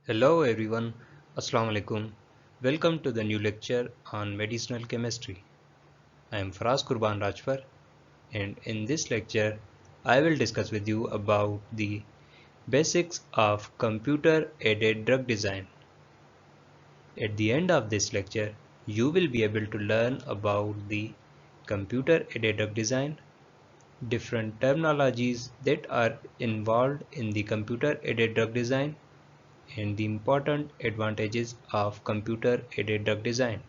Hello everyone, Assalamu alaikum. Welcome to the new lecture on medicinal chemistry. I am Faraz Qurban Rajfar, and in this lecture I will discuss with you about the basics of computer aided drug design. At the end of this lecture you will be able to learn about the computer aided drug design, different terminologies that are involved in the computer aided drug design, and the important advantages of computer-aided drug design.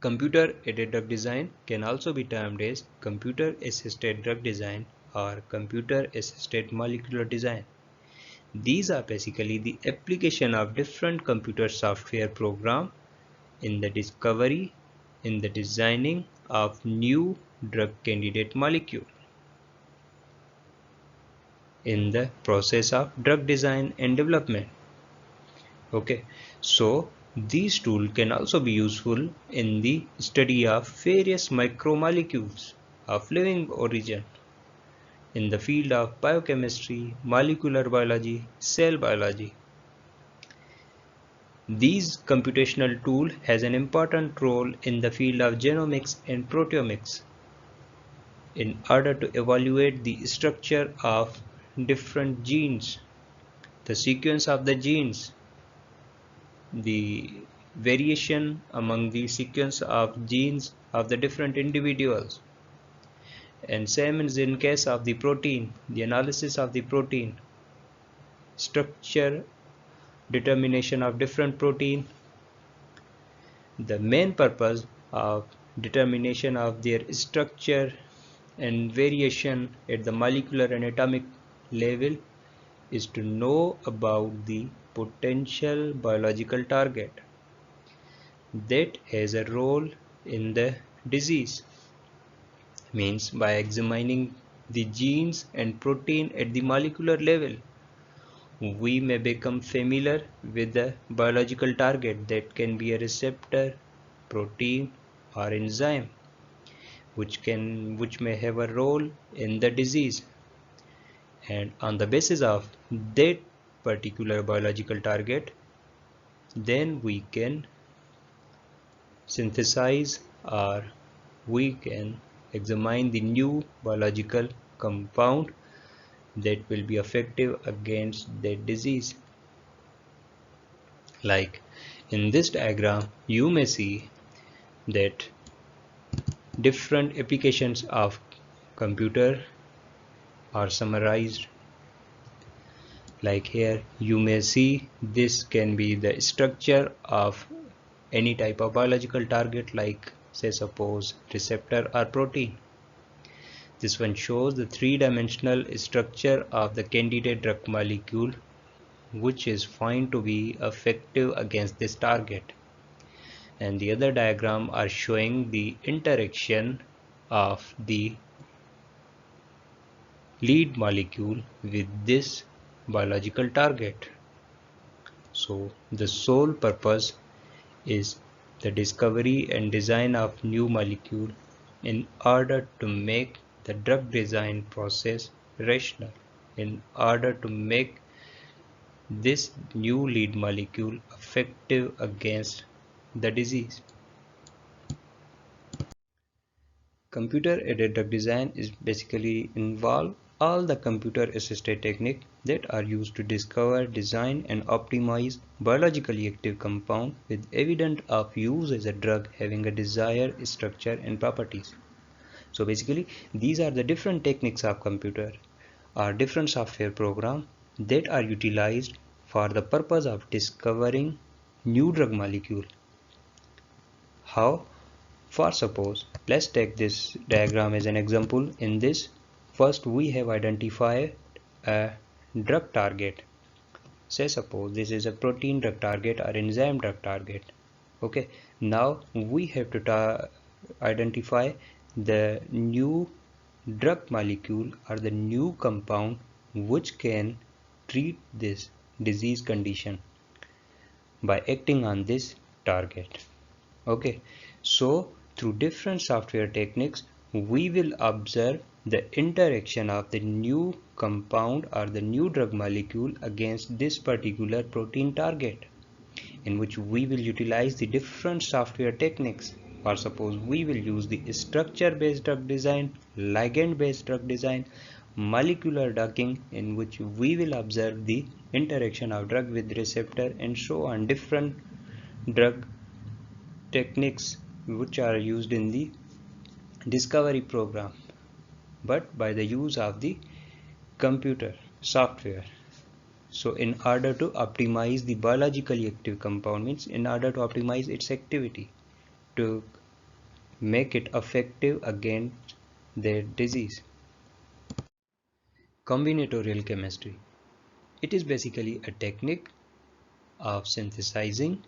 Computer-aided drug design can also be termed as computer-assisted drug design or computer-assisted molecular design. These are basically the application of different computer software programs in the discovery, in the designing of new drug candidate molecule, in the process of drug design and development. Okay, so these tools can also be useful in the study of various micromolecules of living origin in the field of biochemistry, molecular biology, cell biology. These computational tools has an important role in the field of genomics and proteomics in order to evaluate the structure of different genes, the sequence of the genes, the variation among the sequence of genes of the different individuals, and same is in case of the protein, the analysis of the protein structure, determination of different protein. The main purpose of determination of their structure and variation at the molecular and atomic level is to know about the potential biological target that has a role in the disease. Means by examining the genes and protein at the molecular level, we may become familiar with the biological target that can be a receptor, protein, or enzyme, which may have a role in the disease. And on the basis of that particular biological target, then we can synthesize or we can examine the new biological compound that will be effective against that disease. Like in this diagram you may see that different applications of computer are summarized. Like here you may see this can be the structure of any type of biological target, like say suppose receptor or protein. This one shows the three-dimensional structure of the candidate drug molecule which is found to be effective against this target, and the other diagram are showing the interaction of the lead molecule with this biological target. So the sole purpose is the discovery and design of new molecule in order to make the drug design process rational, in order to make this new lead molecule effective against the disease. Computer-aided drug design is basically involve all the computer-assisted techniques that are used to discover, design, and optimize biologically active compound with evidence of use as a drug having a desired structure and properties. So basically, these are the different techniques of computer or different software program that are utilized for the purpose of discovering new drug molecule. How? For suppose, let's take this diagram as an example. In this, first we have identified a drug target. Say suppose this is a protein drug target or enzyme drug target. Okay, now we have to identify the new drug molecule or the new compound which can treat this disease condition by acting on this target. Okay, so through different software techniques we will observe the interaction of the new compound or the new drug molecule against this particular protein target, in which we will utilize the different software techniques. Or suppose we will use the structure based drug design, ligand based drug design, molecular docking, in which we will observe the interaction of drug with receptor, and so on, different drug techniques which are used in the discovery program, but by the use of the computer software. So in order to optimize the biologically active compound, means in order to optimize its activity to make it effective against their disease. Combinatorial chemistry. It is basically a technique of synthesizing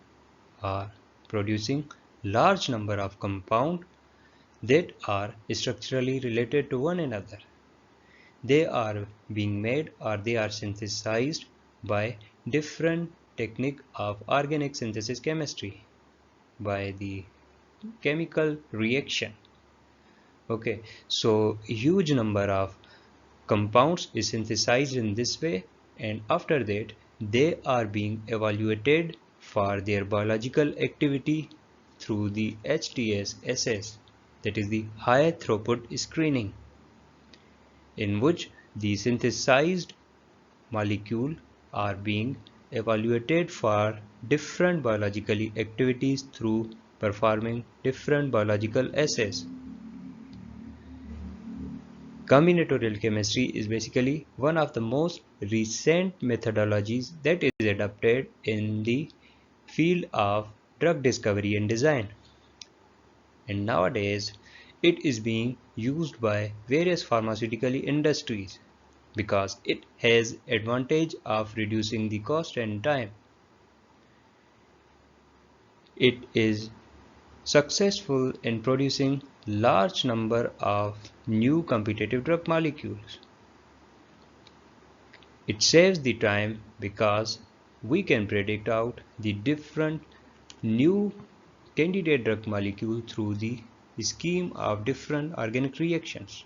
or producing large number of compounds that are structurally related to one another. They are being made or they are synthesized by different technique of organic synthesis chemistry, by the chemical reaction. Okay, so huge number of compounds is synthesized in this way, and after that they are being evaluated for their biological activity through the HTS-SS, that is the high throughput screening, in which the synthesized molecule are being evaluated for different biological activities through performing different biological assays. Combinatorial chemistry is basically one of the most recent methodologies that is adopted in the field of drug discovery and design. And nowadays it is being used by various pharmaceutical industries because it has advantage of reducing the cost and time. It is successful in producing large number of new competitive drug molecules. It saves the time because we can predict out the different new candidate drug molecule through the scheme of different organic reactions.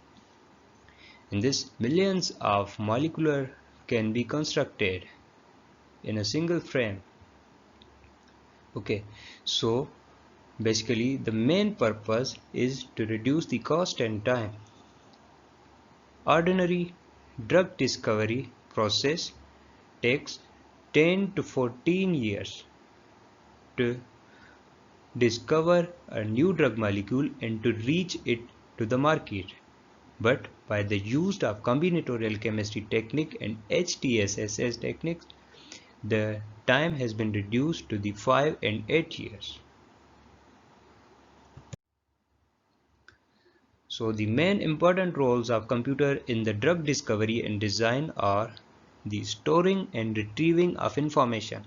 In this, millions of molecular can be constructed in a single frame. Okay, so basically the main purpose is to reduce the cost and time. Ordinary drug discovery process takes 10 to 14 years to discover a new drug molecule and to reach it to the market. But by the use of combinatorial chemistry technique and HTS-SS techniques, the time has been reduced to the 5 and 8 years. So the main important roles of computer in the drug discovery and design are the storing and retrieving of information,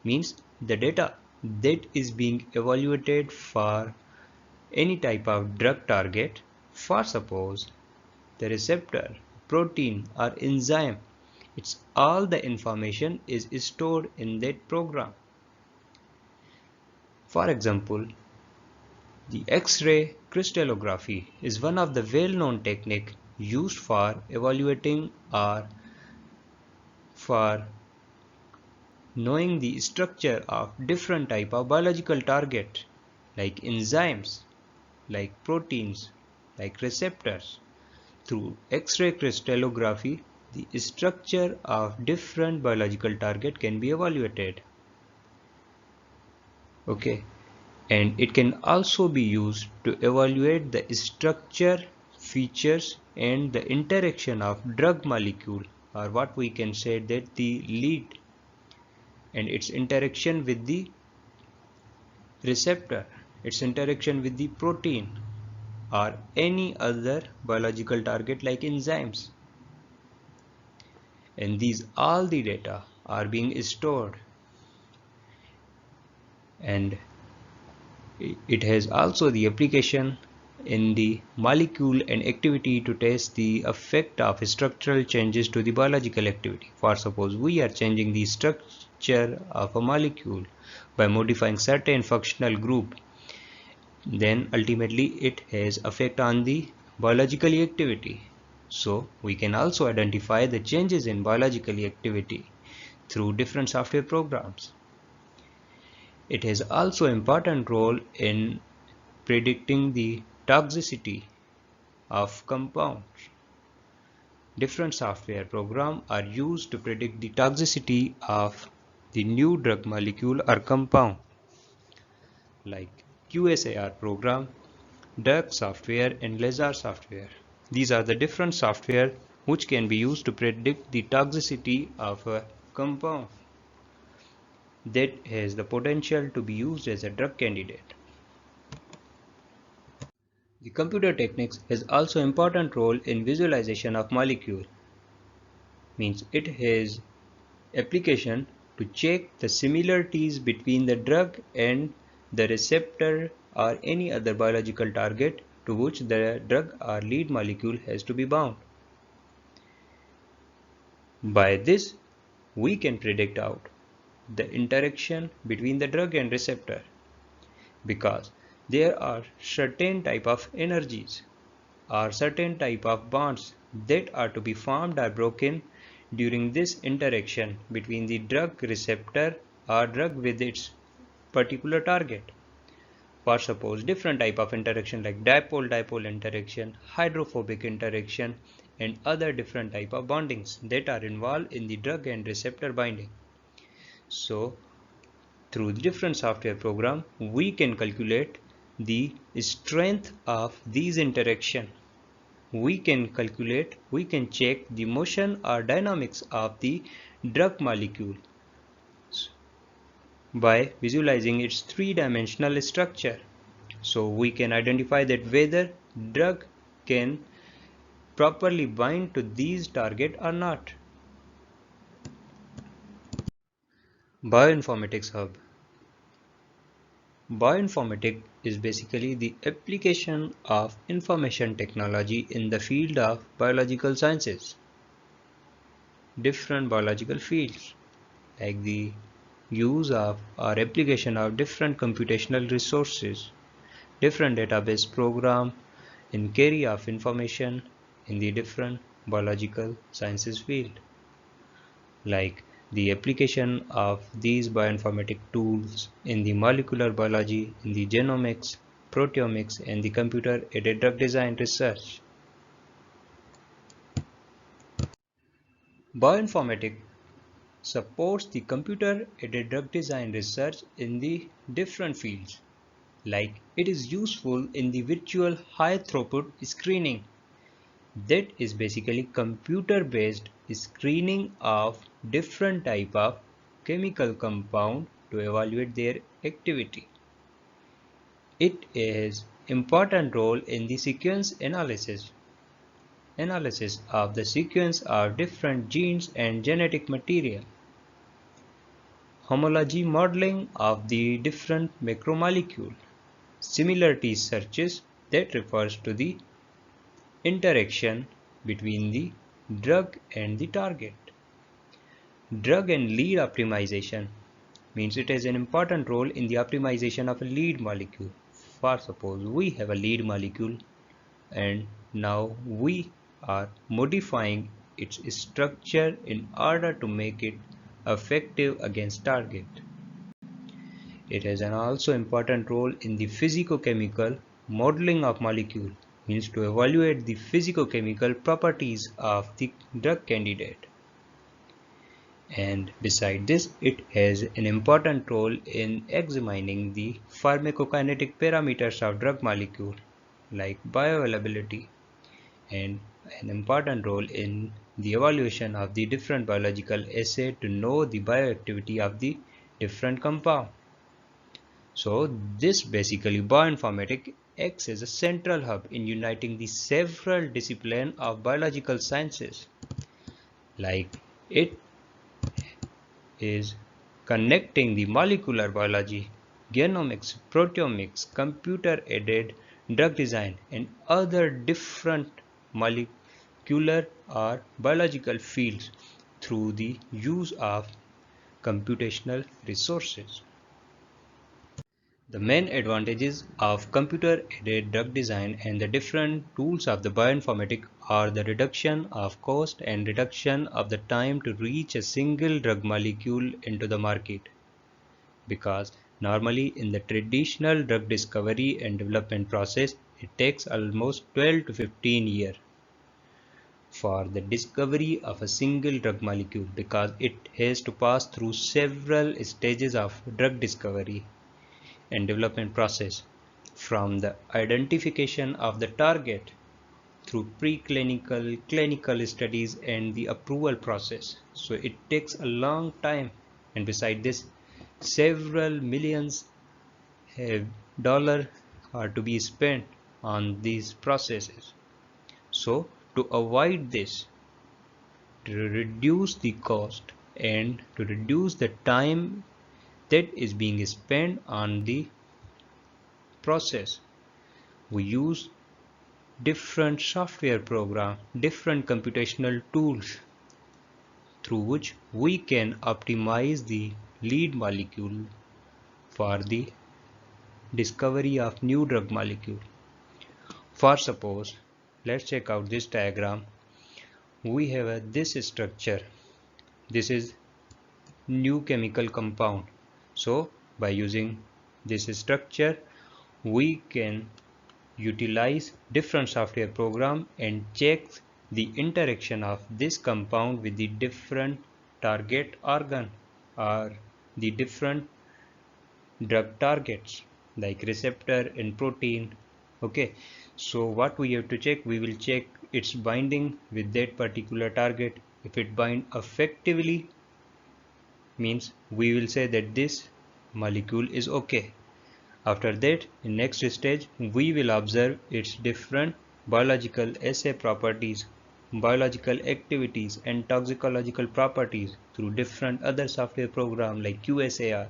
means the data that is being evaluated for any type of drug target, for suppose the receptor, protein or enzyme, it's all the information is stored in that program. For example, the X-ray crystallography is one of the well-known techniques used for evaluating or for knowing the structure of different type of biological target like enzymes, like proteins, like receptors. Through X-ray crystallography, the structure of different biological target can be evaluated. Okay, and it can also be used to evaluate the structure, features and the interaction of drug molecule, or what we can say that the lead, and its interaction with the receptor, its interaction with the protein or any other biological target like enzymes. And these all the data are being stored, and it has also the application in the molecule and activity to test the effect of structural changes to the biological activity. For suppose we are changing the structure of a molecule by modifying certain functional group, then ultimately it has effect on the biological activity. So we can also identify the changes in biological activity through different software programs. It has also important role in predicting the toxicity of compounds. Different software programs are used to predict the toxicity of the new drug molecule or compound, like QSAR program, Dirk software and Lazar software. These are the different software which can be used to predict the toxicity of a compound that has the potential to be used as a drug candidate. The computer techniques has also important role in visualization of molecule. Means it has application to check the similarities between the drug and the receptor or any other biological target to which the drug or lead molecule has to be bound. By this, we can predict out the interaction between the drug and receptor, because there are certain type of energies or certain type of bonds that are to be formed or broken during this interaction between the drug receptor or drug with its particular target. For suppose different type of interaction like dipole-dipole interaction, hydrophobic interaction, and other different type of bondings that are involved in the drug and receptor binding. So through the different software program, we can calculate the strength of these interaction. We can check the motion or dynamics of the drug molecule by visualizing its three-dimensional structure. So we can identify that whether drug can properly bind to these target or not. Bioinformatics Hub. Bioinformatics is basically the application of information technology in the field of biological sciences. Different biological fields like the use of or application of different computational resources, different database program in carry of information in the different biological sciences field, like the application of these bioinformatic tools in the molecular biology, in the genomics, proteomics, and the computer-aided drug design research. Bioinformatics supports the computer-aided drug design research in the different fields, like it is useful in the virtual high-throughput screening. That is basically computer-based screening of different type of chemical compound to evaluate their activity. It has important role in the sequence analysis of the sequence of different genes and genetic material, homology modeling of the different macromolecule, similarity searches that refers to the interaction between the drug and the target. Drug and lead optimization means it has an important role in the optimization of a lead molecule. For suppose we have a lead molecule and now we are modifying its structure in order to make it effective against target. It has an also important role in the physicochemical modeling of molecule, means to evaluate the physicochemical properties of the drug candidate. And beside this, it has an important role in examining the pharmacokinetic parameters of drug molecule like bioavailability, and an important role in the evaluation of the different biological assay to know the bioactivity of the different compound. So this basically bioinformatics acts as a central hub in uniting the several disciplines of biological sciences. Like it is connecting the molecular biology, genomics, proteomics, computer-aided drug design, and other different molecular or biological fields through the use of computational resources. The main advantages of computer-aided drug design and the different tools of the bioinformatics are the reduction of cost and reduction of the time to reach a single drug molecule into the market. Because normally in the traditional drug discovery and development process, it takes almost 12 to 15 years for the discovery of a single drug molecule because it has to pass through several stages of drug discovery and development process, from the identification of the target through preclinical, clinical studies and the approval process. So it takes a long time, and beside this, several millions dollars are to be spent on these processes. So to avoid this, to reduce the cost and to reduce the time that is being spent on the process, we use different software program, different computational tools through which we can optimize the lead molecule for the discovery of new drug molecule. For suppose, let's check out this diagram. We have this structure. This is new chemical compound. So by using this structure, we can utilize different software program and check the interaction of this compound with the different target organ or the different drug targets like receptor and protein. Okay, so what we have to check, we will check its binding with that particular target. If it bind effectively, means we will say that this molecule is okay. After that, in next stage, we will observe its different biological assay properties, biological activities and toxicological properties through different other software program like QSAR.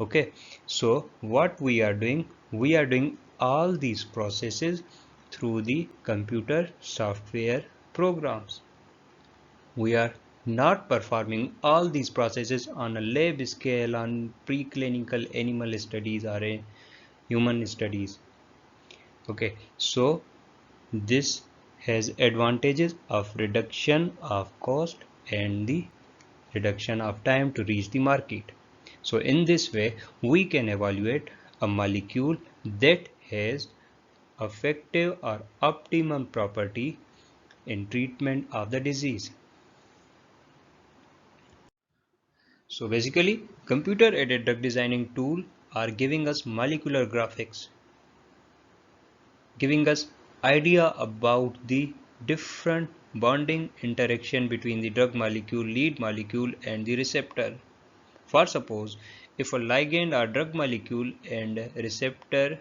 Okay, so what we are doing all these processes through the computer software programs. We are not performing all these processes on a lab scale, on preclinical animal studies or a human studies. Okay, so this has advantages of reduction of cost and the reduction of time to reach the market. So in this way, we can evaluate a molecule that has effective or optimum property in treatment of the disease. So basically, computer-aided drug designing tools are giving us molecular graphics, giving us idea about the different bonding interaction between the drug molecule, lead molecule and the receptor. For suppose, if a ligand or drug molecule and receptor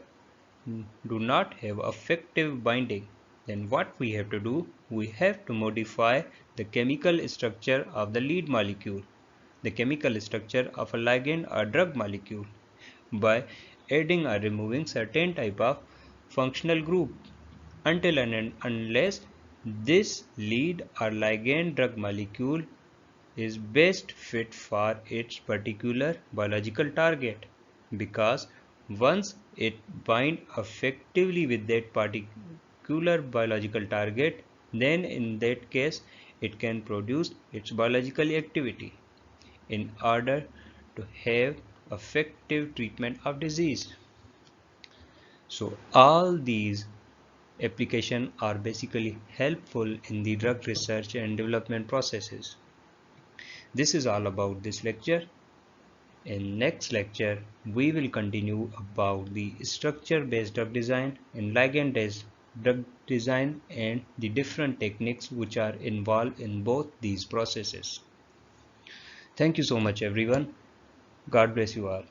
do not have effective binding, then what we have to do, we have to modify the chemical structure of the lead molecule, the chemical structure of a ligand or drug molecule, by adding or removing certain type of functional group until and unless this lead or ligand drug molecule is best fit for its particular biological target, because once it binds effectively with that particular biological target, then in that case it can produce its biological activity in order to have effective treatment of disease. So all these applications are basically helpful in the drug research and development processes. This is all about this lecture. In next lecture, we will continue about the structure-based drug design and ligand-based drug design and the different techniques which are involved in both these processes. Thank you so much everyone. God bless you all.